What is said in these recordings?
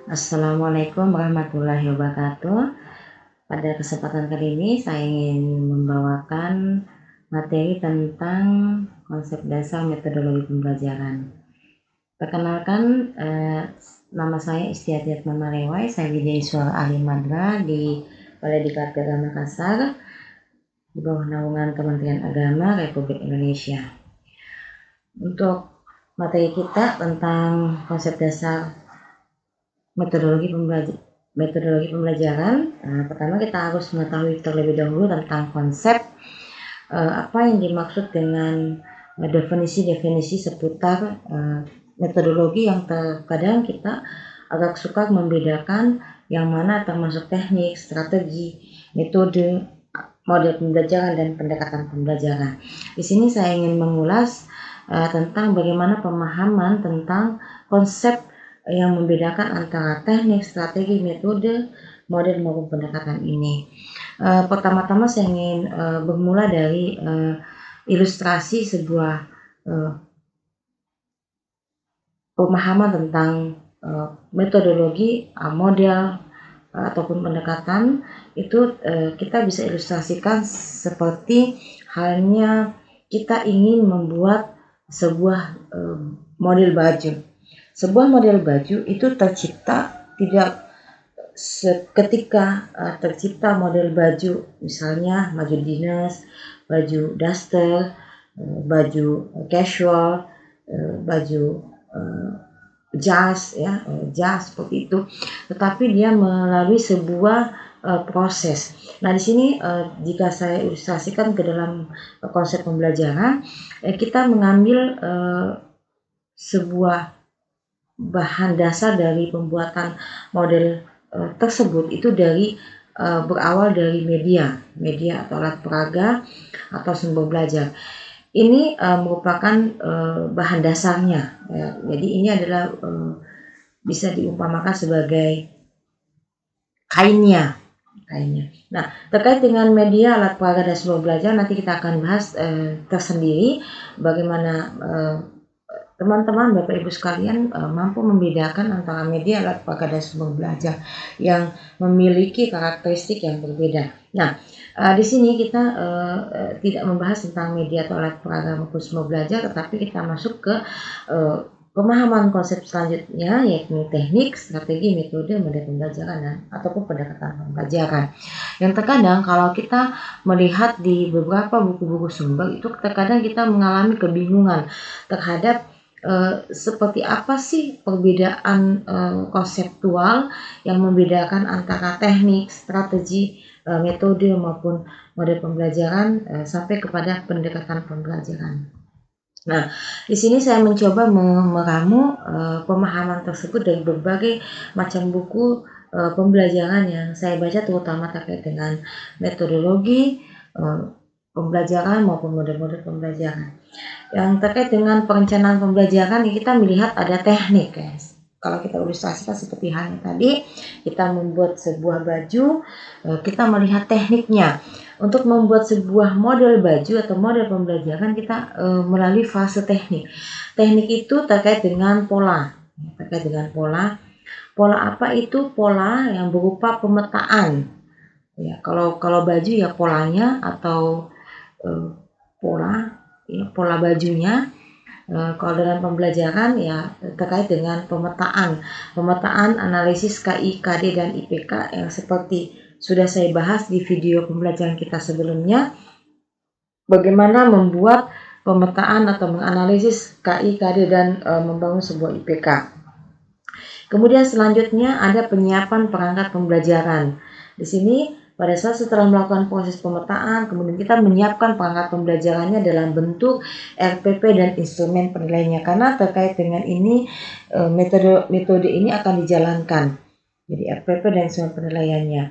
Assalamualaikum warahmatullahi wabarakatuh. Pada kesempatan kali ini saya ingin membawakan materi tentang konsep dasar metodologi pembelajaran. Perkenalkan, nama saya Istiadat Mamarewai, saya Widyaswara Ahli Madra di Balai Diklat Agama Makassar di bawah naungan Kementerian Agama Republik Indonesia. Untuk materi kita tentang konsep dasar metodologi pembelajaran, pertama kita harus mengetahui terlebih dahulu tentang konsep apa yang dimaksud dengan definisi-definisi seputar metodologi yang terkadang kita agak suka membedakan yang mana termasuk teknik, strategi, metode, model pembelajaran dan pendekatan pembelajaran. Di sini saya ingin mengulas tentang bagaimana pemahaman tentang konsep yang membedakan antara teknik, strategi, metode, model maupun pendekatan ini. Pertama-tama saya ingin bermula dari ilustrasi sebuah pemahaman tentang metodologi, model ataupun pendekatan itu kita bisa ilustrasikan seperti halnya kita ingin membuat sebuah model baju. Sebuah model baju itu tercipta tidak seketika tercipta model baju, misalnya baju dinas, baju daster, baju casual, baju jas seperti itu. Tetapi dia melalui sebuah proses. Nah, di sini jika saya ilustrasikan ke dalam konsep pembelajaran, kita mengambil sebuah bahan dasar dari pembuatan model tersebut itu dari berawal dari media atau alat peraga atau sumber belajar. Ini merupakan bahan dasarnya. Jadi ini adalah bisa diumpamakan sebagai kainnya. Nah, terkait dengan media, alat peraga dan sumber belajar nanti kita akan bahas tersendiri bagaimana teman-teman, Bapak Ibu sekalian mampu membedakan antara media, alat peraga dan sumber belajar yang memiliki karakteristik yang berbeda. Nah, di sini kita tidak membahas tentang media atau alat peraga maupun sumber belajar, tetapi kita masuk ke pemahaman konsep selanjutnya, yakni teknik, strategi, metode, model pembelajaran dan ataupun pendekatan pembelajaran. Yang terkadang kalau kita melihat di beberapa buku-buku sumber itu terkadang kita mengalami kebingungan terhadap seperti apa sih perbedaan konseptual yang membedakan antara teknik, strategi, metode maupun model pembelajaran sampai kepada pendekatan pembelajaran. Nah, di sini saya mencoba meramu pemahaman tersebut dari berbagai macam buku pembelajaran yang saya baca, terutama terkait dengan metodologi pembelajaran maupun model-model pembelajaran. Yang terkait dengan perencanaan pembelajaran, kita melihat ada teknik, guys. Kalau kita ilustrasikan seperti halnya tadi, kita membuat sebuah baju, kita melihat tekniknya. Untuk membuat sebuah model baju atau model pembelajaran kita melalui fase teknik. Teknik itu terkait dengan pola. Pola apa itu? Pola yang berupa pemetaan. Ya, kalau baju ya polanya atau pola bajunya. Kalau dalam pembelajaran ya terkait dengan pemetaan, analisis KI, KD dan IPK yang seperti sudah saya bahas di video pembelajaran kita sebelumnya, bagaimana membuat pemetaan atau menganalisis KI, KD dan membangun sebuah IPK. Kemudian selanjutnya ada penyiapan perangkat pembelajaran. Di sini pada saat setelah melakukan proses pemetaan, kemudian kita menyiapkan perangkat pembelajarannya dalam bentuk RPP dan instrumen penilaiannya, karena terkait dengan ini metode ini akan dijalankan. Jadi RPP dan instrumen penilaiannya.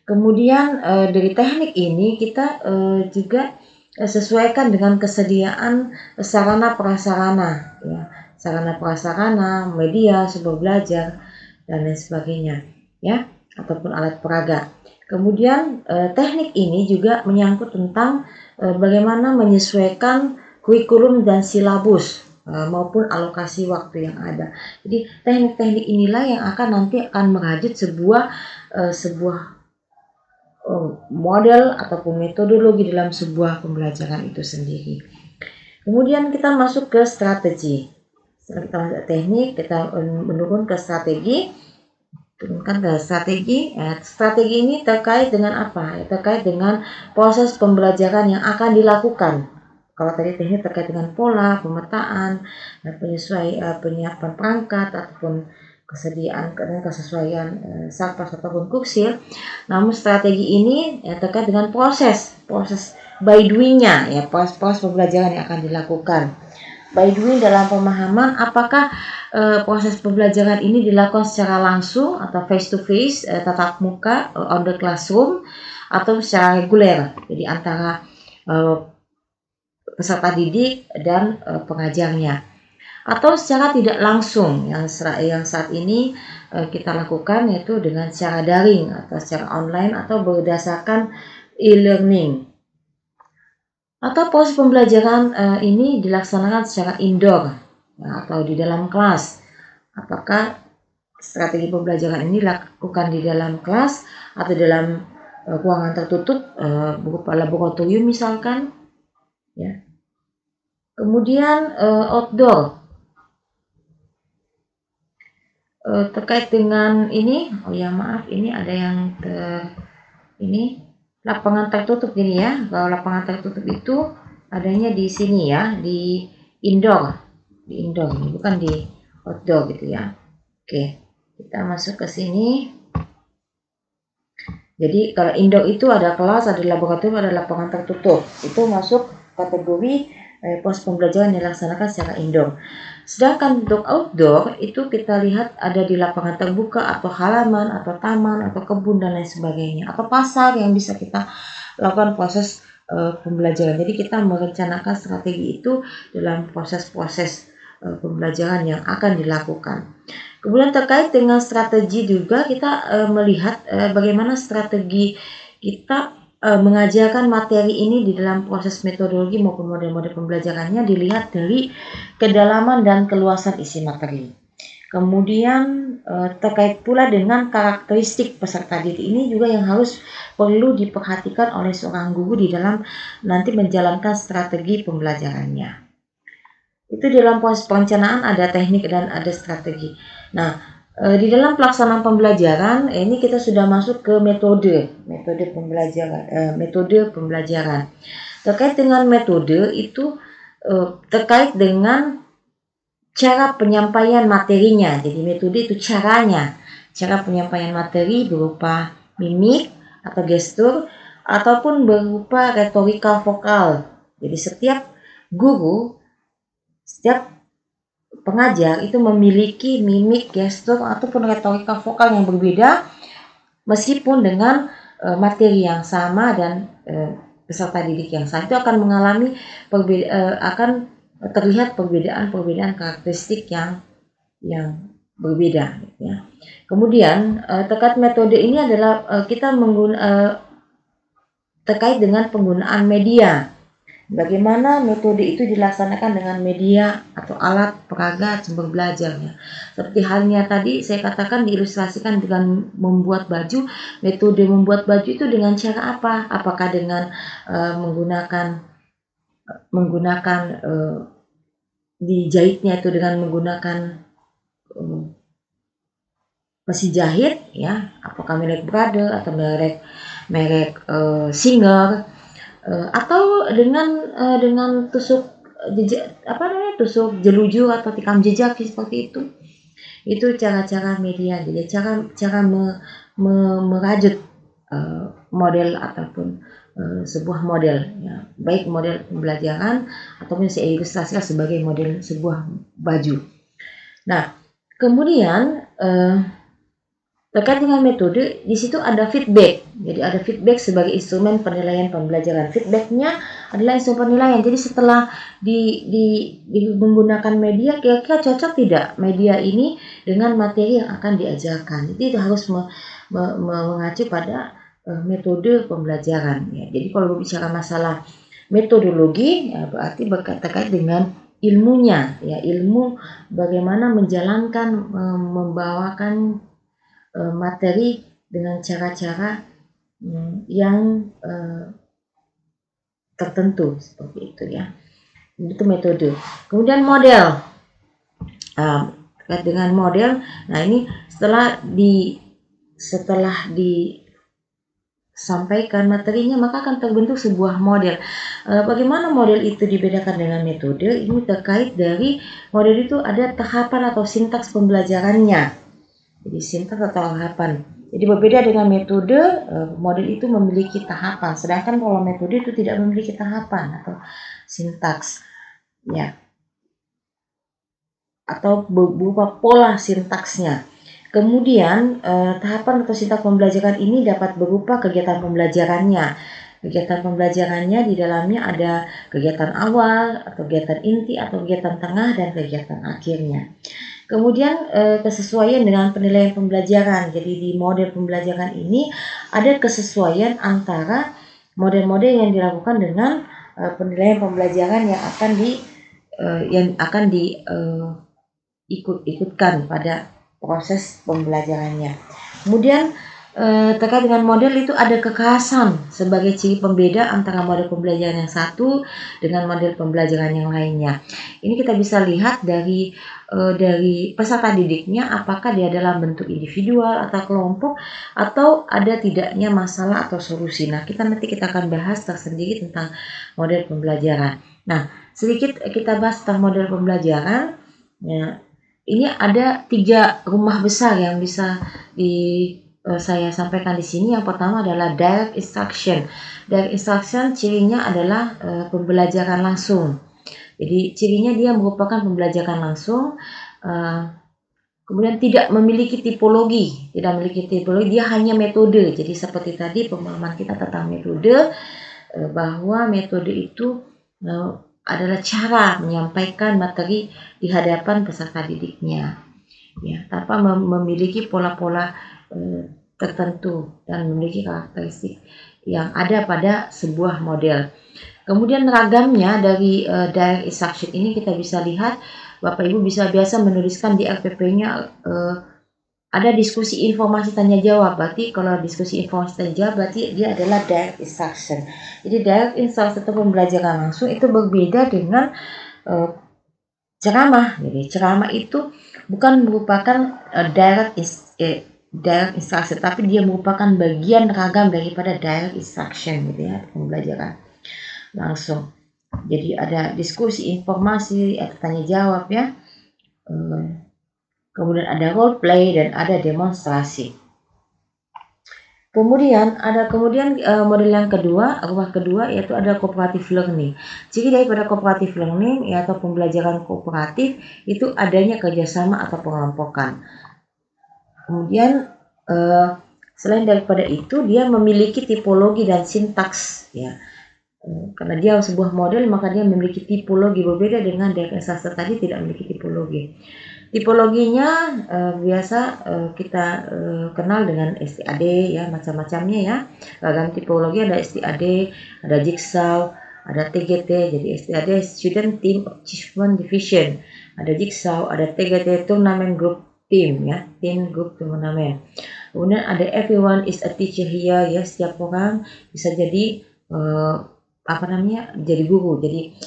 Kemudian dari teknik ini kita juga sesuaikan dengan kesediaan sarana prasarana, ya, sarana prasarana, media, sumber belajar dan lain sebagainya, ya, ataupun alat peraga. Kemudian teknik ini juga menyangkut tentang bagaimana menyesuaikan kurikulum dan silabus. maupun alokasi waktu yang ada. Jadi teknik-teknik inilah yang nanti akan merajut sebuah model ataupun metodologi dalam sebuah pembelajaran itu sendiri. Kemudian kita masuk ke strategi. Setelah kita masuk teknik, kita menurun ke strategi. Turunkan ke strategi. Strategi ini terkait dengan apa? Terkait dengan proses pembelajaran yang akan dilakukan. Kalau tadi teknik terkait dengan pola, pemetaan, penyiapan perangkat ataupun kesesuaian sarpas ataupun kuksil. Namun strategi ini terkait dengan proses by doing-nya, ya, proses pembelajaran yang akan dilakukan. By doing dalam pemahaman apakah proses pembelajaran ini dilakukan secara langsung atau face to face, tatap muka, on the classroom, atau secara reguler, jadi antara peserta didik dan pengajarnya, atau secara tidak langsung yang saat ini kita lakukan, yaitu dengan secara daring atau secara online atau berdasarkan e-learning. Atau proses pembelajaran ini dilaksanakan secara indoor atau di dalam kelas. Apakah strategi pembelajaran ini dilakukan di dalam kelas atau dalam ruangan tertutup berupa laboratorium misalkan, ya. Kemudian outdoor terkait dengan ini, ini ada yang ini lapangan tertutup gini ya. Kalau lapangan tertutup itu adanya di sini ya, di indoor ini, bukan di outdoor gitu ya. Oke, kita masuk ke sini. Jadi kalau indoor itu ada kelas, ada laboratorium, ada lapangan tertutup. Itu masuk kategori proses pembelajaran yang dilaksanakan secara indoor. Sedangkan untuk outdoor itu kita lihat ada di lapangan terbuka atau halaman atau taman atau kebun dan lain sebagainya, atau pasar yang bisa kita lakukan proses pembelajaran. Jadi kita merencanakan strategi itu dalam proses-proses pembelajaran yang akan dilakukan. Kemudian terkait dengan strategi juga kita melihat bagaimana strategi kita mengajarkan materi ini di dalam proses metodologi maupun model-model pembelajarannya dilihat dari kedalaman dan keluasan isi materi. Kemudian terkait pula dengan karakteristik peserta didik ini juga yang perlu diperhatikan oleh seorang guru di dalam nanti menjalankan strategi pembelajarannya. Itu dalam proses perencanaan ada teknik dan ada strategi. Nah, di dalam pelaksanaan pembelajaran ini kita sudah masuk ke metode pembelajaran. Terkait dengan metode itu terkait dengan cara penyampaian materinya. Jadi metode itu cara penyampaian materi berupa mimik atau gestur ataupun berupa retorika vokal. Jadi setiap pengajar itu memiliki mimik, gestur ataupun retorika vokal yang berbeda meskipun dengan materi yang sama dan peserta didik yang sama. Itu akan mengalami akan terlihat perbedaan karakteristik yang berbeda, ya. Kemudian terkait metode ini adalah kita terkait dengan penggunaan media. Bagaimana metode itu dilaksanakan dengan media atau alat peraga sumber belajarnya. Seperti halnya tadi saya katakan diilustrasikan dengan membuat baju. Metode membuat baju itu dengan cara apa? Apakah dengan menggunakan dijahitnya itu dengan menggunakan mesin jahit, ya? Apakah merek Brother atau merek Singer? Atau dengan tusuk tusuk jelujur atau tikam jejak seperti itu. Itu cara-cara media. Jadi cara merajut model ataupun sebuah model, ya, baik model pembelajaran ataupun saya ilustrasikan sebagai model sebuah baju. Nah, kemudian terkait dengan metode, di situ ada feedback. Jadi ada feedback sebagai instrumen penilaian pembelajaran. Feedbacknya adalah instrumen penilaian. Jadi setelah menggunakan media, kira-kira cocok tidak media ini dengan materi yang akan diajarkan. Jadi harus mengacu pada metode pembelajaran. Ya. Jadi kalau berbicara masalah metodologi, ya berarti terkait dengan ilmunya, ya, ilmu bagaimana menjalankan, membawakan materi dengan cara-cara yang tertentu seperti itu, ya. Itu metode. Kemudian model. Terkait dengan model, nah ini setelah disampaikan materinya, maka akan terbentuk sebuah model. Bagaimana model itu dibedakan dengan metode? Ini terkait dari model itu ada tahapan atau sintaks pembelajarannya. Jadi sintaks atau tahapan. Jadi berbeda dengan metode, model itu memiliki tahapan, sedangkan kalau metode itu tidak memiliki tahapan atau sintaks, ya, atau berupa pola sintaksnya. Kemudian tahapan atau sintaks pembelajaran ini dapat berupa kegiatan pembelajarannya. Kegiatan pembelajarannya di dalamnya ada kegiatan awal, atau kegiatan inti, atau kegiatan tengah, dan kegiatan akhirnya. Kemudian kesesuaian dengan penilaian pembelajaran. Jadi di model pembelajaran ini ada kesesuaian antara model-model yang dilakukan dengan penilaian pembelajaran yang akan diikutkan pada proses pembelajarannya. Kemudian terkait dengan model itu ada kekhasan sebagai ciri pembeda antara model pembelajaran yang satu dengan model pembelajaran yang lainnya. Ini kita bisa lihat dari peserta didiknya, apakah dia adalah bentuk individual atau kelompok, atau ada tidaknya masalah atau solusi. Nah, nanti kita akan bahas tersendiri tentang model pembelajaran. Nah, sedikit kita bahas tentang model pembelajaran. Ya, ini ada 3 rumah besar yang bisa saya sampaikan di sini. Yang pertama adalah direct instruction. Direct instruction cirinya adalah pembelajaran langsung. Jadi cirinya dia merupakan pembelajaran langsung, kemudian tidak memiliki tipologi, dia hanya metode. Jadi seperti tadi pemahaman kita tentang metode, bahwa metode itu adalah cara menyampaikan materi di hadapan peserta didiknya, ya, tanpa memiliki pola-pola tertentu dan memiliki karakteristik yang ada pada sebuah model. Kemudian ragamnya dari direct instruction ini kita bisa lihat, Bapak Ibu bisa biasa menuliskan di RPP-nya ada diskusi informasi tanya jawab. Berarti kalau diskusi informasi tanya jawab berarti dia adalah direct instruction. Jadi direct instruction atau pembelajaran langsung itu berbeda dengan ceramah. Jadi ceramah itu bukan merupakan direct instruction, tapi dia merupakan bagian ragam daripada direct instruction, gitu ya, pembelajaran langsung. Jadi ada diskusi informasi atau tanya jawab, ya. Kemudian ada role play dan ada demonstrasi. Kemudian model yang kedua, rumah kedua, yaitu ada cooperative learning. Ciri daripada cooperative learning, yaitu pembelajaran kooperatif, itu adanya kerjasama atau pengelompokan. Kemudian selain daripada itu, dia memiliki tipologi dan sintaks, ya. Karena dia sebuah model, maka dia memiliki tipologi, berbeda dengan direct instruction tadi tidak memiliki tipologi. Tipologinya biasa kita kenal dengan STAD, ya, macam-macamnya, ya. Ragam tipologi ada STAD, ada Jigsaw, ada TGT. Jadi STAD Student Team Achievement Division, ada Jigsaw, ada TGT Tournament Group Team, ya, Team Group Tournament. Kemudian ada Everyone is a Teacher here, ya, setiap orang bisa jadi jadi guru. Jadi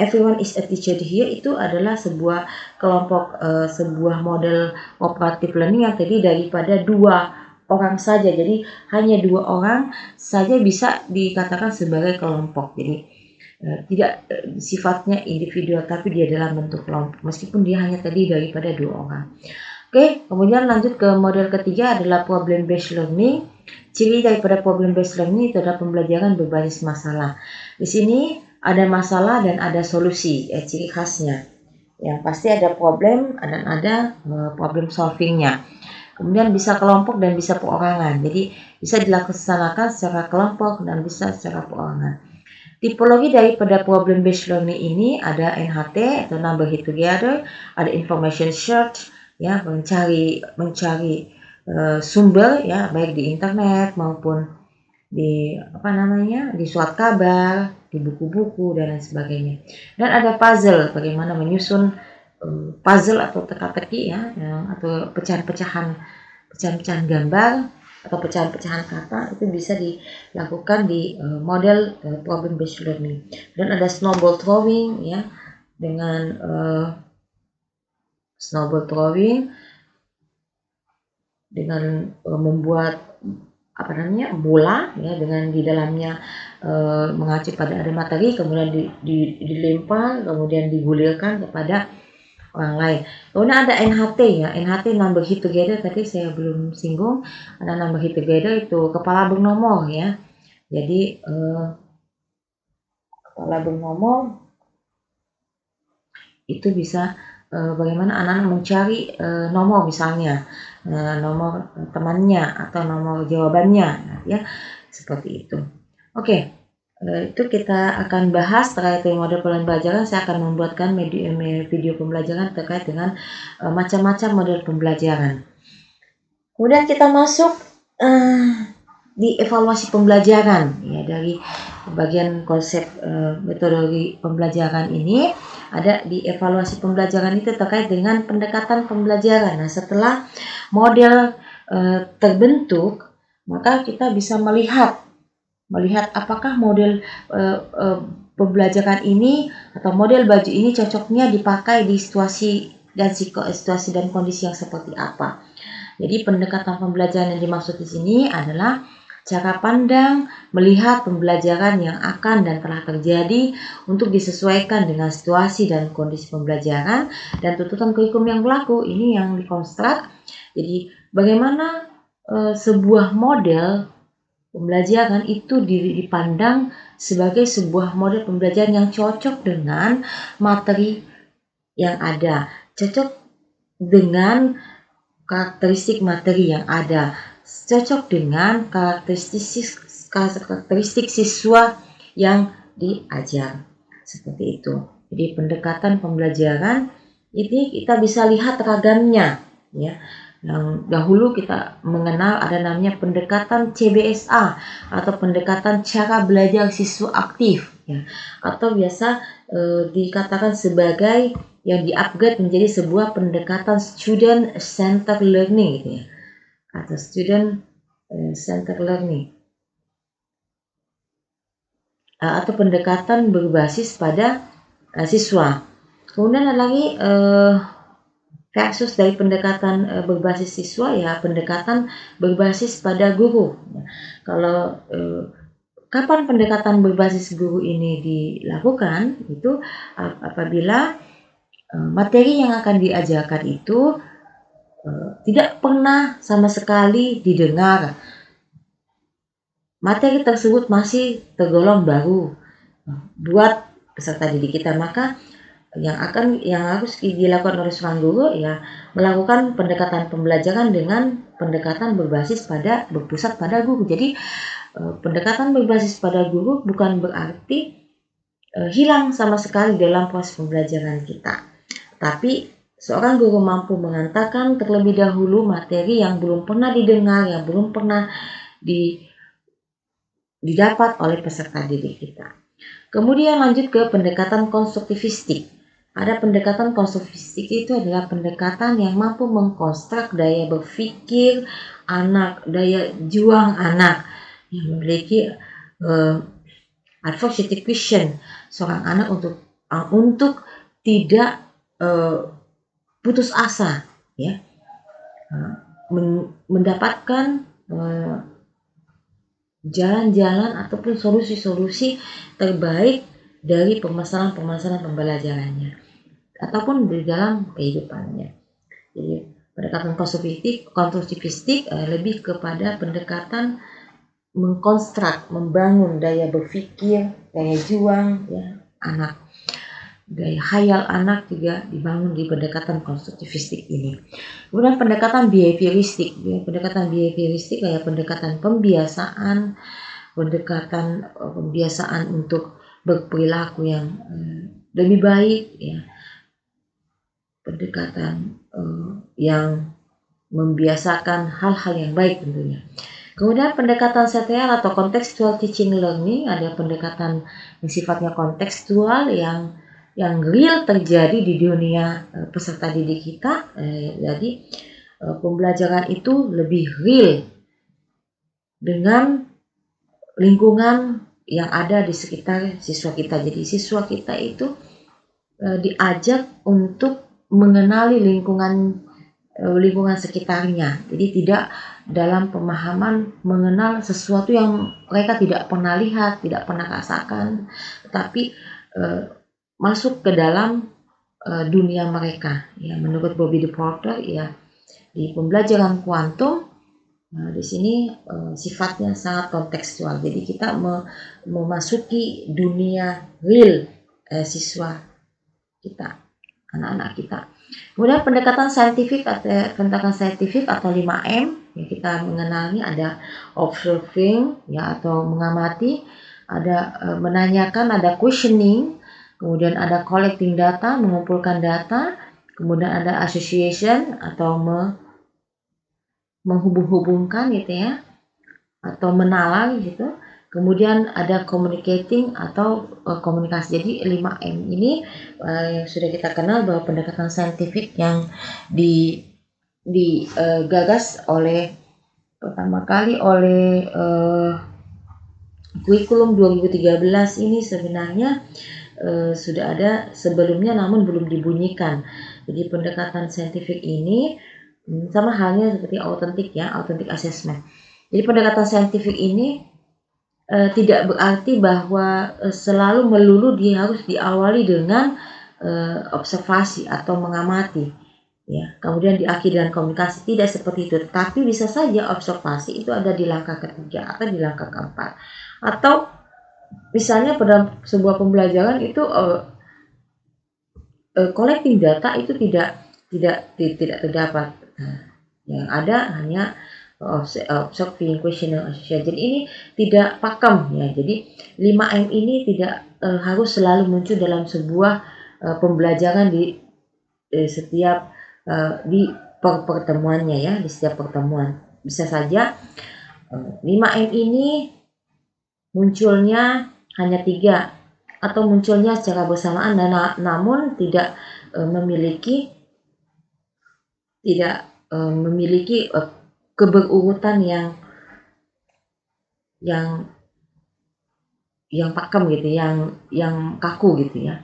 Everyone is a Teacher here itu adalah sebuah kelompok, sebuah model cooperative learning yang terdiri daripada 2 orang saja. Jadi hanya 2 orang saja bisa dikatakan sebagai kelompok. Jadi tidak sifatnya individual, tapi dia dalam bentuk kelompok meskipun dia hanya terdiri daripada 2 orang. Oke, kemudian lanjut ke model ketiga adalah problem based learning. Ciri daripada problem based learning itu adalah pembelajaran berbasis masalah. Di sini ada masalah dan ada solusi, ciri khasnya. Yang pasti ada problem dan ada problem solvingnya. Kemudian bisa kelompok dan bisa perorangan. Jadi bisa dilaksanakan secara kelompok dan bisa secara perorangan. Tipologi daripada problem based learning ini ada NHT atau number hit together, ada information search, ya, mencari sumber, ya, baik di internet maupun di di surat kabar, di buku-buku dan lain sebagainya. Dan ada puzzle, bagaimana menyusun puzzle atau teka-teki ya, atau pecahan-pecahan gambar atau pecahan-pecahan kata, itu bisa dilakukan di model problem based learning. Dan ada snowball throwing ya, dengan snowball throwing dengan membuat bola ya, dengan di dalamnya mengacu pada ada materi, kemudian dilempar, kemudian digulirkan kepada orang lain. Kemudian ada NHT ya, NHT number hit together, tadi saya belum singgung. Ada number hit together itu kepala bernomor ya. Jadi kepala bernomor itu bisa bagaimana anak-anak mencari nomor, misalnya nomor temannya atau nomor jawabannya ya, seperti itu. Oke. Itu kita akan bahas terkait dengan model pembelajaran. Saya akan membuatkan video pembelajaran terkait dengan macam-macam model pembelajaran. Kemudian kita masuk di evaluasi pembelajaran ya, dari bagian konsep metodologi pembelajaran ini ada di evaluasi pembelajaran itu terkait dengan pendekatan pembelajaran. Nah, setelah model terbentuk, maka kita bisa melihat apakah model pembelajaran ini atau model baju ini cocoknya dipakai di situasi dan kondisi yang seperti apa. Jadi pendekatan pembelajaran yang dimaksud di sini adalah cara pandang melihat pembelajaran yang akan dan telah terjadi untuk disesuaikan dengan situasi dan kondisi pembelajaran dan tuntutan kurikulum yang berlaku. Ini yang dikonstruk. Jadi bagaimana sebuah model pembelajaran itu dipandang sebagai sebuah model pembelajaran yang cocok dengan materi yang ada, cocok dengan karakteristik materi yang ada, cocok dengan karakteristik siswa yang diajar. Seperti itu. Jadi pendekatan pembelajaran ini kita bisa lihat ragamnya ya. Yang dahulu kita mengenal ada namanya pendekatan CBSA atau pendekatan cara belajar siswa aktif ya, atau biasa dikatakan sebagai yang di-upgrade menjadi sebuah pendekatan student centered learning gitu ya, atau student centered learning atau pendekatan berbasis pada siswa. Kemudian ada lagi versus dari pendekatan berbasis siswa ya, pendekatan berbasis pada guru. Kalau kapan pendekatan berbasis guru ini dilakukan, itu apabila materi yang akan diajarkan itu tidak pernah sama sekali didengar. Materi tersebut masih tergolong baru buat peserta didik kita, maka yang harus dilakukan oleh seorang guru ya, melakukan pendekatan pembelajaran dengan pendekatan berpusat pada guru. Jadi pendekatan berbasis pada guru bukan berarti hilang sama sekali dalam proses pembelajaran kita, tapi seorang guru mampu mengantarkan terlebih dahulu materi yang belum pernah didengar, yang belum pernah didapat oleh peserta didik kita. Kemudian lanjut ke pendekatan konstruktivistik. Ada pendekatan konstruktivistik itu adalah pendekatan yang mampu mengkonstruk daya berpikir anak, daya juang anak, yang memiliki adversity quotient seorang anak untuk tidak putus asa ya, mendapatkan jalan-jalan ataupun solusi-solusi terbaik dari permasalahan-permasalahan pembelajarannya ataupun di dalam kehidupannya. Jadi pendekatan konstruktivistik lebih kepada pendekatan mengkonstruk, membangun daya berpikir, daya juang ya anak. Daya khayal anak juga dibangun di pendekatan konstruktivistik ini. Kemudian pendekatan behavioristik. Pendekatan behavioristik kayak pendekatan pembiasaan, untuk berperilaku yang lebih baik ya. Pendekatan yang membiasakan hal-hal yang baik tentunya. Kemudian pendekatan CTL atau contextual teaching learning, ada pendekatan yang sifatnya kontekstual yang real terjadi di dunia peserta didik kita. Jadi pembelajaran itu lebih real dengan lingkungan yang ada di sekitar siswa kita. Jadi siswa kita itu diajak untuk mengenali lingkungan sekitarnya. Jadi tidak dalam pemahaman mengenal sesuatu yang mereka tidak pernah lihat, tidak pernah rasakan, tetapi masuk ke dalam dunia mereka. Ya, menurut Bobby DePorter, ya, di pembelajaran kuantum di sini sifatnya sangat kontekstual. Jadi kita memasuki dunia real siswa kita, anak-anak kita. Kemudian pendekatan saintifik atau 5M, ya, kita mengenalnya ada observing, ya, atau mengamati, ada menanyakan, ada questioning, kemudian ada collecting data, mengumpulkan data, kemudian ada association atau menghubung-hubungkan gitu ya, atau menalar gitu. Kemudian ada communicating atau komunikasi. Jadi 5M ini yang sudah kita kenal bahwa pendekatan saintifik yang digagas pertama kali oleh kurikulum 2013 ini sebenarnya sudah ada sebelumnya namun belum dibunyikan. Jadi pendekatan saintifik ini sama halnya seperti authentic assessment. Jadi pendekatan saintifik ini tidak berarti bahwa selalu melulu dia harus diawali dengan observasi atau mengamati, ya. Kemudian diakhiri dengan komunikasi, tidak seperti itu. Tapi bisa saja observasi itu ada di langkah ketiga atau di langkah keempat. Atau misalnya pada sebuah pembelajaran itu collecting data itu tidak terdapat. Yang ada hanya observing, questioning, association. Jadi ini tidak pakem, ya. Jadi 5M ini tidak harus selalu muncul dalam sebuah pembelajaran di setiap di pertemuannya, ya, di setiap pertemuan. Bisa saja 5M ini munculnya hanya 3 atau munculnya secara bersamaan, namun tidak memiliki keberurutan yang pakem gitu, yang kaku gitu ya.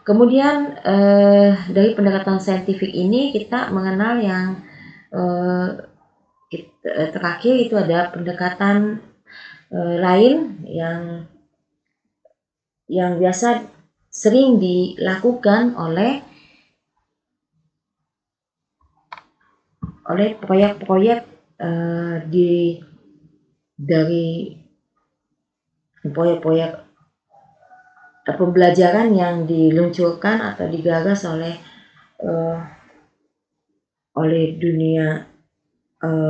Kemudian dari pendekatan saintifik ini kita mengenal yang terakhir itu ada pendekatan lain yang biasa sering dilakukan oleh proyek-proyek dari proyek-proyek pembelajaran yang diluncurkan atau digagas oleh dunia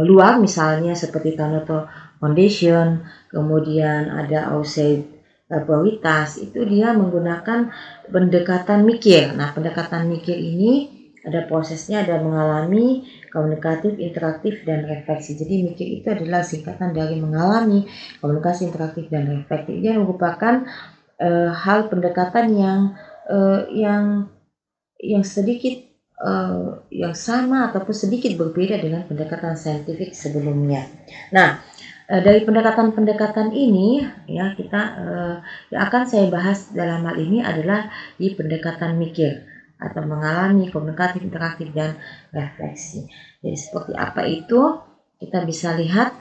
luar, misalnya seperti Kanoto Foundation, kemudian ada Outside Prioritas, itu dia menggunakan pendekatan mikir. Nah, pendekatan mikir ini ada prosesnya, ada mengalami, komunikatif, interaktif, dan refleksi. Jadi mikir itu adalah singkatan dari mengalami, komunikasi, interaktif, dan refleksi. Dia merupakan hal pendekatan yang sedikit yang sama ataupun sedikit berbeda dengan pendekatan saintifik sebelumnya. Nah, dari pendekatan-pendekatan ini, ya, kita yang akan saya bahas dalam hal ini adalah di pendekatan mikir atau mengalami, komunikatif, interaktif, dan refleksi. Jadi seperti apa itu kita bisa lihat.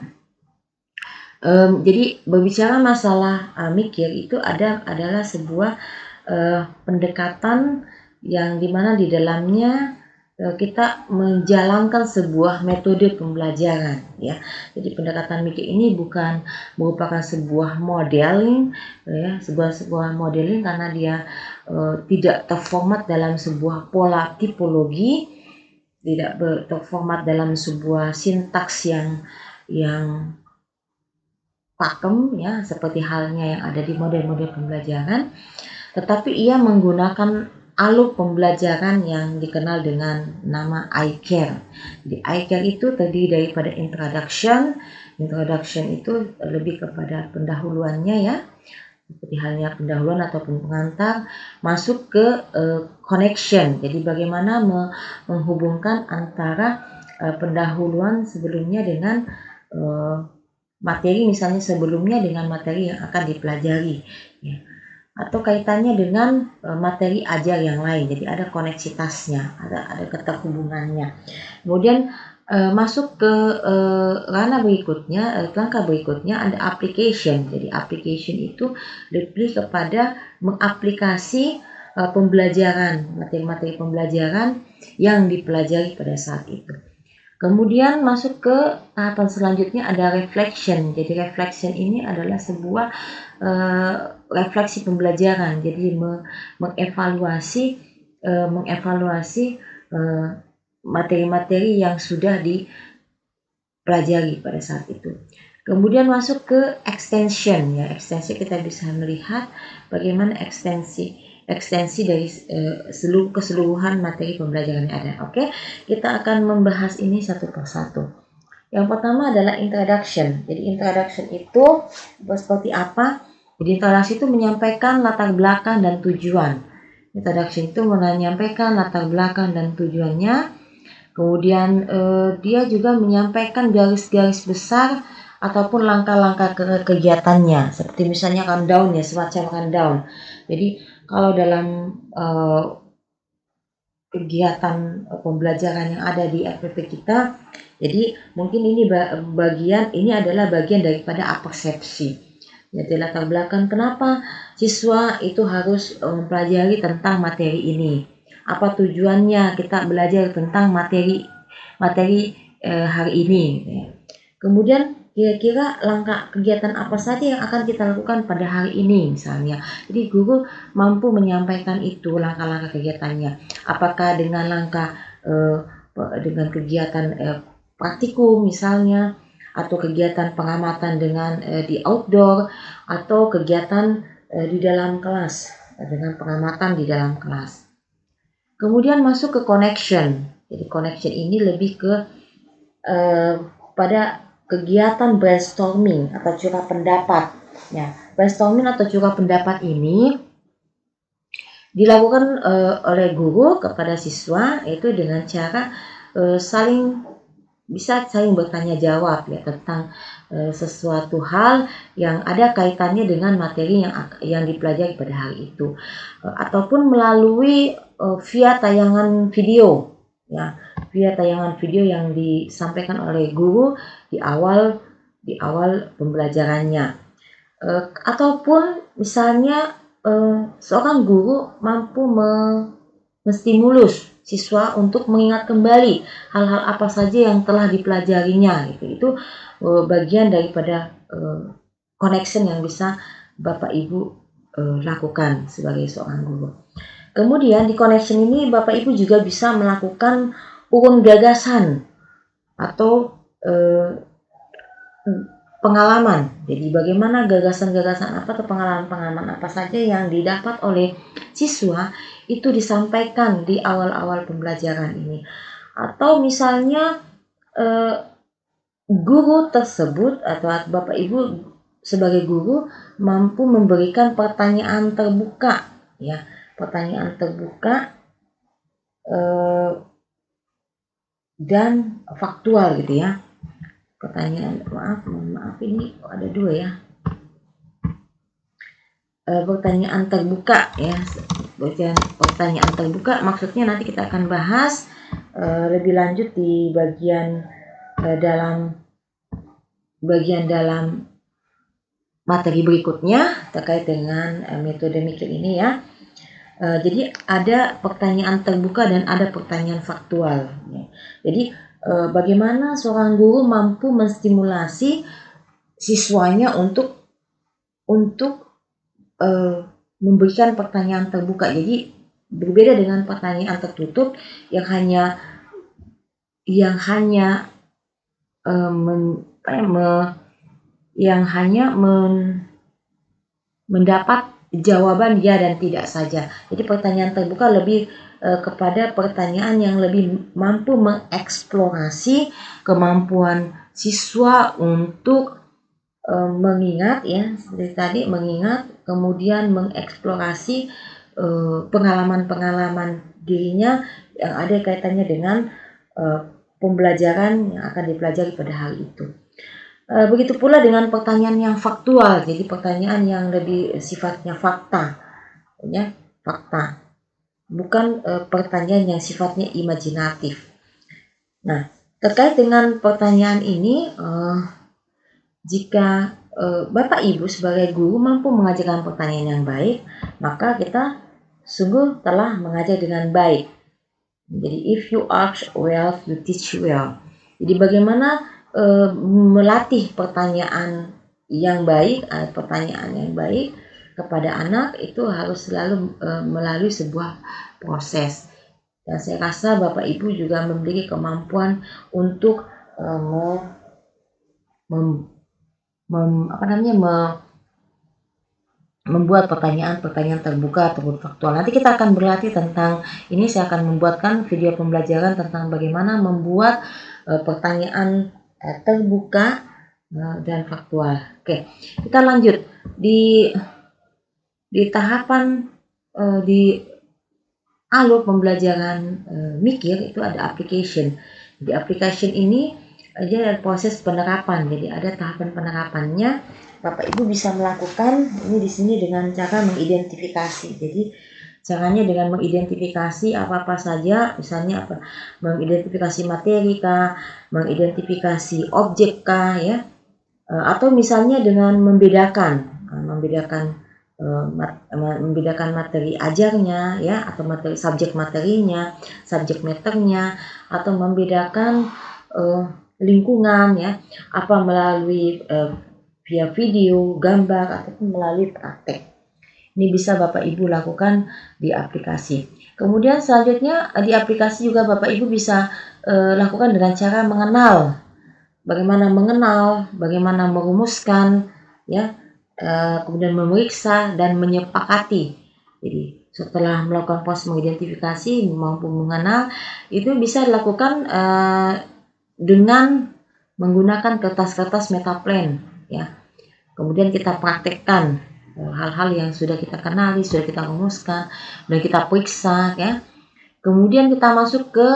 Jadi berbicara masalah mikir itu adalah sebuah pendekatan yang dimana di dalamnya kita menjalankan sebuah metode pembelajaran, ya. Jadi pendekatan mikir ini bukan merupakan sebuah modeling, ya, sebuah modeling karena dia tidak terformat dalam sebuah pola tipologi, tidak terformat dalam sebuah sintaks yang pakem, ya, seperti halnya yang ada di model-model pembelajaran, tetapi ia menggunakan alur pembelajaran yang dikenal dengan nama I-Care. Jadi I-Care itu terdiri daripada introduction, Introduction itu lebih kepada pendahuluannya ya, seperti halnya pendahuluan ataupun pengantar. Masuk ke connection, jadi bagaimana menghubungkan antara pendahuluan sebelumnya dengan materi, misalnya sebelumnya dengan materi yang akan dipelajari ya, atau kaitannya dengan materi ajar yang lain, jadi ada koneksitasnya, ada keterhubungannya. Kemudian masuk ke langkah berikutnya ada application. Jadi application itu lebih kepada mengaplikasi pembelajaran, materi-materi pembelajaran yang dipelajari pada saat itu. Kemudian masuk ke tahapan selanjutnya ada reflection. Jadi reflection ini adalah sebuah refleksi pembelajaran. Jadi mengevaluasi materi-materi yang sudah dipelajari pada saat itu. Kemudian masuk ke extension ya. Ekstensi kita bisa melihat bagaimana ekstensi dari keseluruhan materi pembelajaran yang ada. Oke, kita akan membahas ini satu persatu. Yang pertama adalah introduction. Jadi introduction itu seperti apa? Jadi introduction itu menyampaikan latar belakang dan tujuan. Introduction itu menyampaikan latar belakang dan tujuannya. Kemudian dia juga menyampaikan garis-garis besar ataupun langkah-langkah kegiatannya. Seperti misalnya rundown ya, semacam rundown. Jadi kalau dalam kegiatan pembelajaran yang ada di FPP kita, jadi mungkin ini adalah bagian daripada apersepsi. Jadi latar belakang kenapa siswa itu harus mempelajari tentang materi ini. Apa tujuannya kita belajar tentang materi hari ini. Kemudian kira-kira langkah kegiatan apa saja yang akan kita lakukan pada hari ini misalnya. Jadi guru mampu menyampaikan itu langkah-langkah kegiatannya. Apakah dengan dengan kegiatan praktikum misalnya, atau kegiatan pengamatan dengan di outdoor, atau kegiatan di dalam kelas dengan pengamatan di dalam kelas. Kemudian masuk ke connection. Jadi connection ini lebih ke pada kegiatan brainstorming atau curah pendapat. Ya, brainstorming atau curah pendapat ini dilakukan oleh guru kepada siswa, yaitu dengan cara saling bertanya jawab ya tentang sesuatu hal yang ada kaitannya dengan materi yang dipelajari pada hari itu, ataupun melalui via tayangan video ya, via tayangan video yang disampaikan oleh guru di awal pembelajarannya, ataupun misalnya seorang guru mampu menstimulus siswa untuk mengingat kembali hal-hal apa saja yang telah dipelajarinya gitu. Itu bagian daripada connection yang bisa Bapak Ibu lakukan sebagai seorang guru. Kemudian di connection ini Bapak Ibu juga bisa melakukan urun gagasan atau pengalaman. Jadi bagaimana gagasan-gagasan apa atau pengalaman-pengalaman apa saja yang didapat oleh siswa itu disampaikan di awal-awal pembelajaran ini. Atau misalnya guru tersebut atau Bapak Ibu sebagai guru mampu memberikan pertanyaan terbuka ya, pertanyaan terbuka dan faktual gitu ya. Pertanyaan, maaf ini ada dua ya. Pertanyaan terbuka ya. Pertanyaan terbuka maksudnya nanti kita akan bahas lebih lanjut di bagian dalam materi berikutnya terkait dengan metode mikir ini ya. Jadi ada pertanyaan terbuka dan ada pertanyaan faktual ya. Jadi bagaimana seorang guru mampu menstimulasi siswanya untuk memberikan pertanyaan terbuka. Jadi berbeda dengan pertanyaan tertutup yang hanya mendapat jawaban ya dan tidak saja. Jadi pertanyaan terbuka lebih kepada pertanyaan yang lebih mampu mengeksplorasi kemampuan siswa untuk mengingat ya, seperti tadi mengingat, kemudian mengeksplorasi pengalaman-pengalaman dirinya yang ada kaitannya dengan pembelajaran yang akan dipelajari pada hari itu. Begitu pula dengan pertanyaan yang faktual, jadi pertanyaan yang lebih sifatnya fakta, ya, fakta, bukan pertanyaan yang sifatnya imajinatif. Nah, terkait dengan pertanyaan ini, jika Bapak Ibu sebagai guru mampu mengajarkan pertanyaan yang baik, maka kita sungguh telah mengajar dengan baik. Jadi if you ask well, you teach well. Jadi bagaimana melatih pertanyaan yang baik, kepada anak itu harus selalu melalui sebuah proses. Dan saya rasa Bapak Ibu juga memiliki kemampuan untuk membuat pertanyaan-pertanyaan terbuka ataupun faktual. Nanti kita akan berlatih tentang ini. Saya akan membuatkan video pembelajaran tentang bagaimana membuat pertanyaan terbuka dan faktual. Oke, kita lanjut di tahapan di alur pembelajaran mikir itu ada application. Di application ini ada proses penerapan. Jadi ada tahapan penerapannya. Bapak Ibu bisa melakukan ini di sini dengan cara mengidentifikasi. Jadi caranya dengan mengidentifikasi apa-apa saja, misalnya apa? Mengidentifikasi materi kah, mengidentifikasi objek kah, ya. Atau misalnya dengan membedakan materi ajarnya, ya, atau materi subjek materinya, subjek matternya, atau membedakan lingkungan, ya, apa melalui via video, gambar, ataupun melalui praktek. Ini bisa Bapak Ibu lakukan di aplikasi. Kemudian selanjutnya di aplikasi juga Bapak Ibu bisa lakukan dengan cara mengenal. Bagaimana mengenal, bagaimana merumuskan, ya, kemudian memeriksa dan menyepakati. Jadi setelah melakukan proses mengidentifikasi, mampu mengenal, itu bisa dilakukan dengan menggunakan kertas-kertas metaplan, ya. Kemudian kita praktekkan hal-hal yang sudah kita kenali, sudah kita rumuskan, dan kita periksa, ya. Kemudian kita masuk ke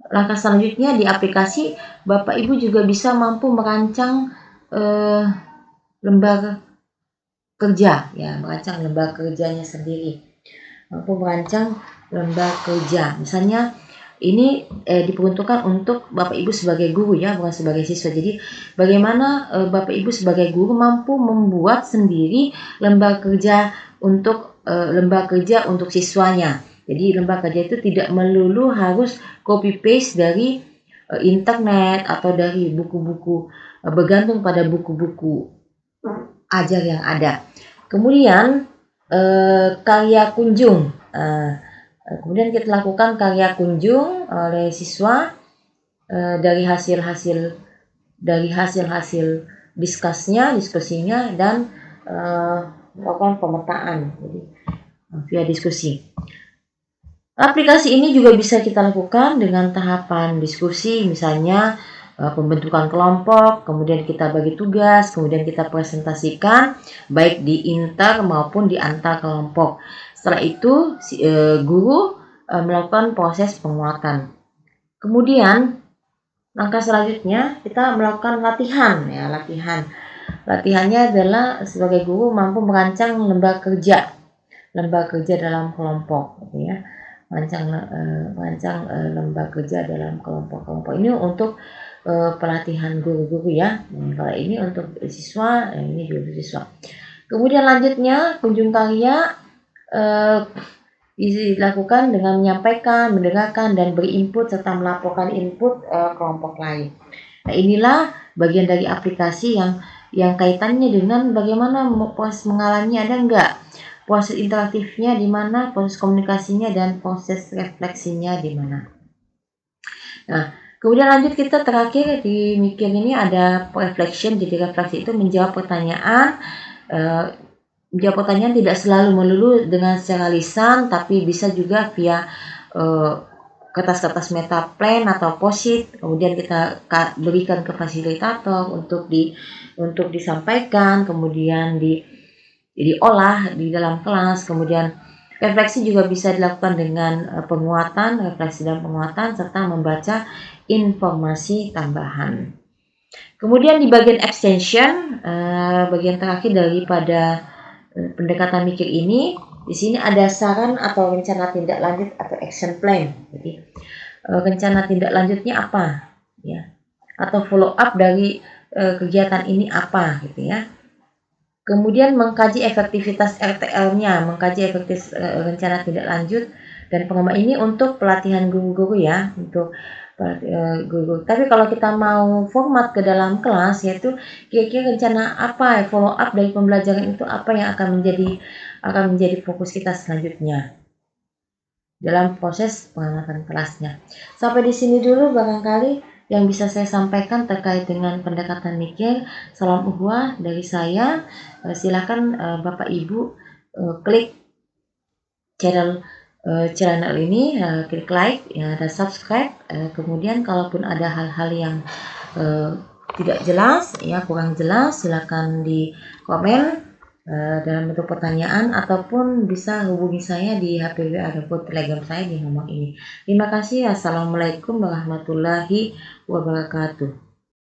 langkah selanjutnya di aplikasi. Bapak Ibu juga bisa mampu merancang lembar kerja, ya, merancang lembar kerjanya sendiri, mampu merancang lembar kerja. Misalnya ini diperuntukkan untuk Bapak Ibu sebagai guru, ya, bukan sebagai siswa. Jadi bagaimana Bapak Ibu sebagai guru mampu membuat sendiri lembar kerja untuk siswanya. Jadi lembar kerja itu tidak melulu harus copy paste dari internet atau dari buku-buku, bergantung pada buku-buku ajar yang ada. Kemudian karya kunjung. Kemudian kita lakukan karya kunjung oleh siswa dari hasil-hasil diskusinya dan melakukan pemetaan, jadi via diskusi. Aplikasi ini juga bisa kita lakukan dengan tahapan diskusi, misalnya pembentukan kelompok, kemudian kita bagi tugas, kemudian kita presentasikan baik di inter maupun di antar kelompok. Setelah itu guru melakukan proses penguatan. Kemudian langkah selanjutnya kita melakukan latihan, ya, latihannya adalah sebagai guru mampu merancang lembar kerja dalam kelompok, gitu, ya. Merancang lembar kerja dalam kelompok-kelompok ini untuk pelatihan guru-guru, ya. Kalau ini untuk siswa, ini juga untuk siswa. Kemudian lanjutnya kunjung karya dilakukan dengan menyampaikan, mendengarkan, dan beri input serta melaporkan input kelompok lain. Nah, inilah bagian dari aplikasi yang kaitannya dengan bagaimana proses mengalami, ada enggak proses interaktifnya di mana, proses komunikasinya, dan proses refleksinya di mana. Nah, kemudian lanjut kita terakhir di mikir ini ada reflection. Jadi refleksi itu menjawab pertanyaan. Menjawab pertanyaan tidak selalu melulu dengan secara lisan, tapi bisa juga via kertas-kertas meta plan atau posit, kemudian kita berikan ke fasilitator untuk disampaikan, kemudian diolah di dalam kelas. Kemudian refleksi juga bisa dilakukan dengan penguatan, refleksi dan penguatan, serta membaca informasi tambahan. Kemudian di bagian extension, bagian terakhir daripada pendekatan mikir ini, di sini ada saran atau rencana tindak lanjut atau action plan. Jadi rencana tindak lanjutnya apa, ya, atau follow up dari kegiatan ini apa, gitu ya. Kemudian mengkaji efektivitas RTL-nya, mengkaji efektivitas rencana tindak lanjut dan pengembangan ini untuk pelatihan guru-guru ya, untuk guru. Tapi kalau kita mau format ke dalam kelas, yaitu kira-kira rencana apa, follow up dari pembelajaran itu apa yang akan menjadi fokus kita selanjutnya dalam proses pengamatan kelasnya. Sampai di sini dulu barangkali yang bisa saya sampaikan terkait dengan pendekatan mikir. Salam uhwah dari saya. Silakan Bapak Ibu klik channel ini, klik like ya, dan subscribe. Kemudian kalaupun ada hal-hal yang tidak jelas ya, kurang jelas, silakan di komen dalam bentuk pertanyaan, ataupun bisa hubungi saya di HP WA ataupun Telegram saya di nomor ini. Terima kasih. Assalamualaikum warahmatullahi wabarakatuh.